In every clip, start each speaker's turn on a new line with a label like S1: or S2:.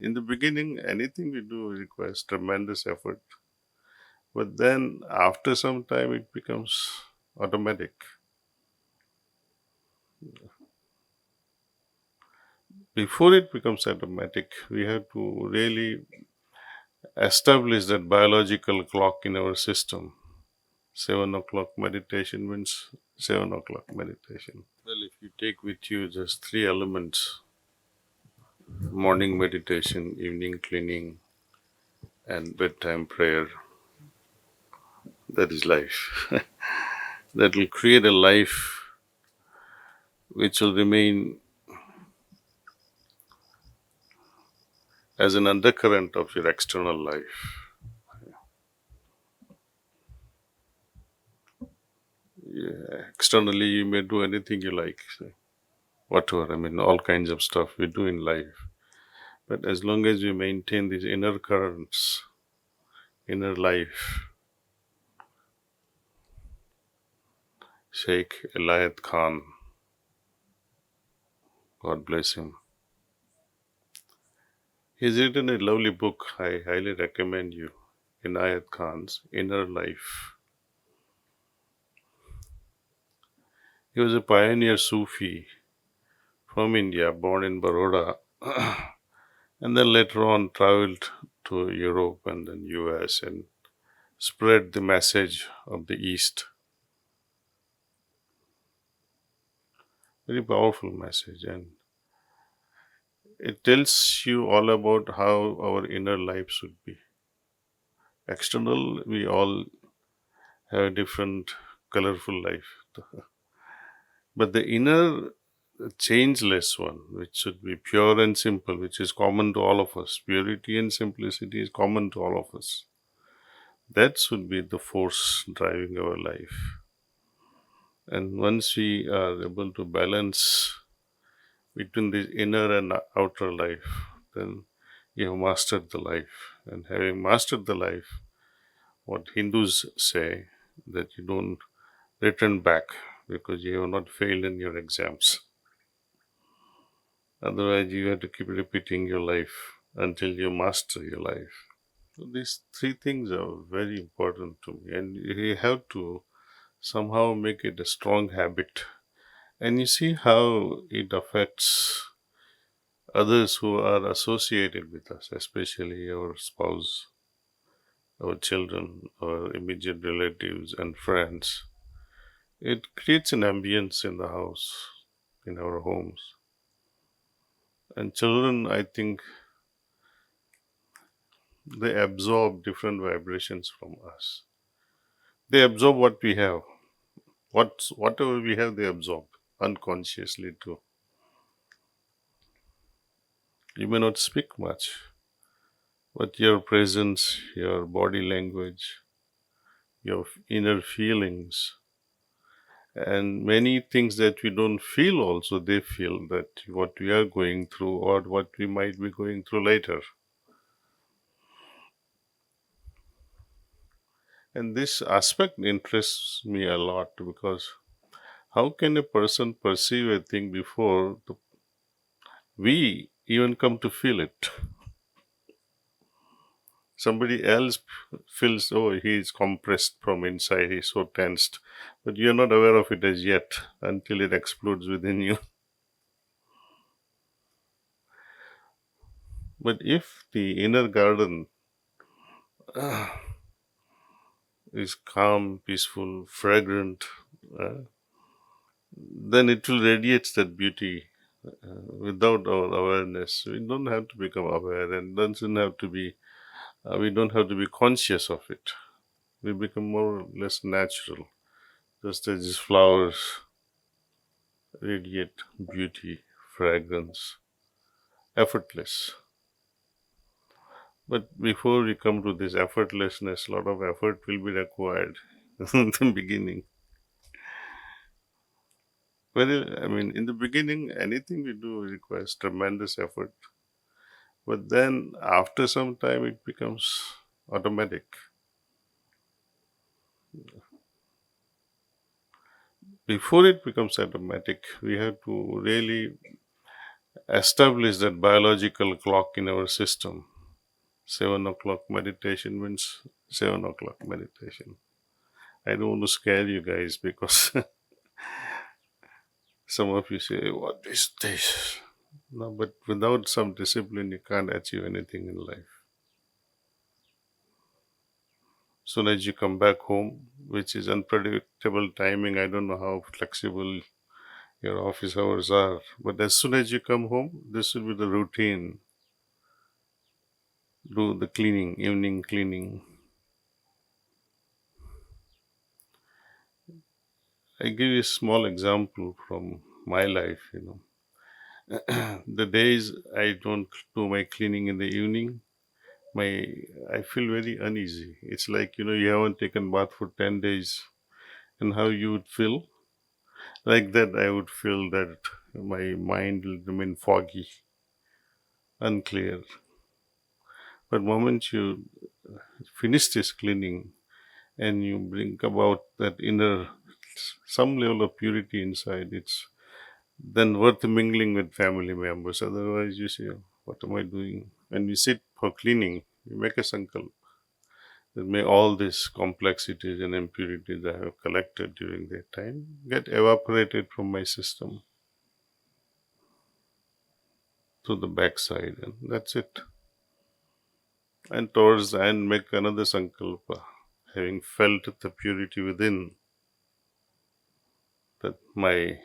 S1: In the beginning, anything we do requires tremendous effort, but then after some time, it becomes automatic. Before it becomes automatic, we have to really establish that biological clock in our system. 7 o'clock meditation means 7 o'clock meditation. Well, if you take with you just three elements: morning meditation, evening cleaning, and bedtime prayer, that is life. That will create a life which will remain as an undercurrent of your external life. Yeah, externally, you may do anything you like, whatever, all kinds of stuff we do in life. But as long as you maintain these inner currents, inner life, Sheikh Elayat Khan, God bless him, he's written a lovely book. I highly recommend you, Inayat Khan's Inner Life. He was a pioneer Sufi from India, born in Baroda, and then later on traveled to Europe and then US and spread the message of the East. Very powerful message, and it tells you all about how our inner life should be. External, we all have a different colorful life. But the inner, changeless one, which should be pure and simple, which is common to all of us, purity and simplicity is common to all of us. That should be the force driving our life. And once we are able to balance between the inner and outer life, then you have mastered the life. And having mastered the life, what Hindus say, that you don't return back because you have not failed in your exams. Otherwise, you have to keep repeating your life until you master your life. So these three things are very important to me, and you have to somehow make it a strong habit. And you see how it affects others who are associated with us, especially our spouse, our children, our immediate relatives, and friends. It creates an ambience in the house, in our homes. And children, I think, they absorb different vibrations from us. They absorb what we have. Whatever we have, they absorb unconsciously too. You may not speak much, but your presence, your body language, your inner feelings, and many things that we don't feel also, they feel that what we are going through or what we might be going through later. And this aspect interests me a lot because how can a person perceive a thing before we even come to feel it? Somebody else feels, oh, he's compressed from inside, he's so tensed, but you're not aware of it as yet until it explodes within you. But if the inner garden is calm, peaceful, fragrant, uh, then it will radiate that beauty without our awareness. We don't have to become aware, and doesn't have to be. We don't have to be conscious of it. We become more or less natural, just as these flowers radiate beauty, fragrance, effortless. But before we come to this effortlessness, a lot of effort will be required in the beginning. Well, in the beginning, anything we do requires tremendous effort. But then after some time, it becomes automatic. Before it becomes automatic, we have to really establish that biological clock in our system. 7 o'clock meditation means 7 o'clock meditation. I don't want to scare you guys because some of you say, "What is this?" No, but without some discipline, you can't achieve anything in life. Soon as you come back home, which is unpredictable timing, I don't know how flexible your office hours are, but as soon as you come home, this will be the routine. Do the cleaning, evening cleaning. I give you a small example from my life. The days I don't do my cleaning in the evening, I feel very uneasy. It's like you haven't taken bath for 10 days, and how you would feel like that. I would feel that my mind will remain foggy, unclear. But moment you finish this cleaning and you bring about that inner some level of purity inside, it's then worth mingling with family members. Otherwise, you say, "What am I doing?" When we sit for cleaning, we make a sankalp that may all these complexities and impurities I have collected during that time get evaporated from my system to the backside, and that's it. And towards the end, make another sankalpa, having felt the purity within, that my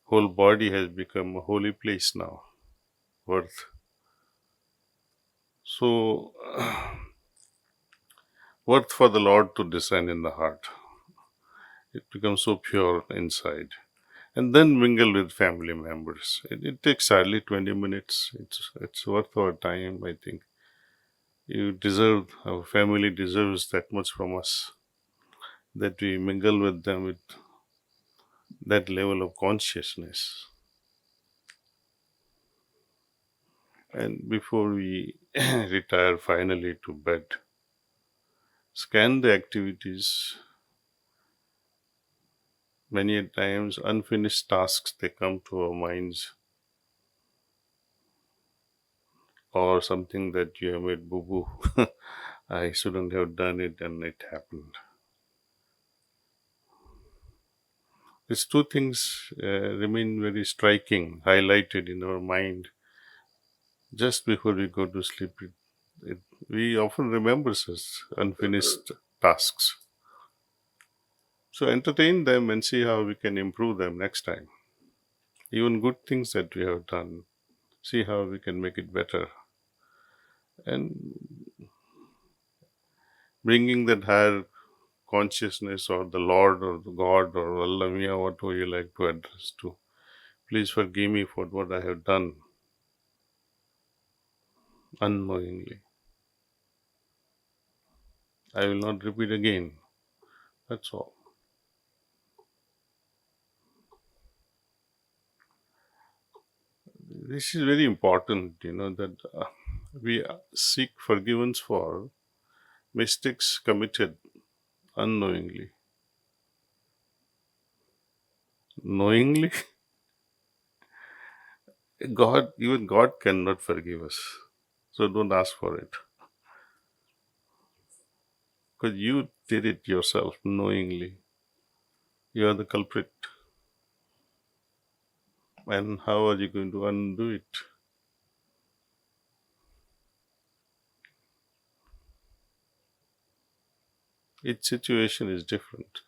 S1: whole body has become a holy place now, worth. So, worth for the Lord to descend in the heart. It becomes so pure inside. And then mingle with family members. It takes hardly 20 minutes. It's worth our time, I think. Our family deserves that much from us, that we mingle with them with that level of consciousness. And before we retire finally to bed, scan the activities. Many a times, unfinished tasks, they come to our minds, or something that you have made boo boo. I shouldn't have done it, and it happened. These two things remain very striking, highlighted in our mind just before we go to sleep. We often remember such unfinished tasks. So entertain them and see how we can improve them next time. Even good things that we have done, see how we can make it better. And bringing that higher consciousness, or the Lord or the God or Allah Mia, whatever you like to address to, please forgive me for what I have done unknowingly. I will not repeat again. That's all. This is very important, that we seek forgiveness for mistakes committed unknowingly. Knowingly, even God cannot forgive us. So don't ask for it. Because you did it yourself knowingly. You are the culprit. And how are you going to undo it? Each situation is different.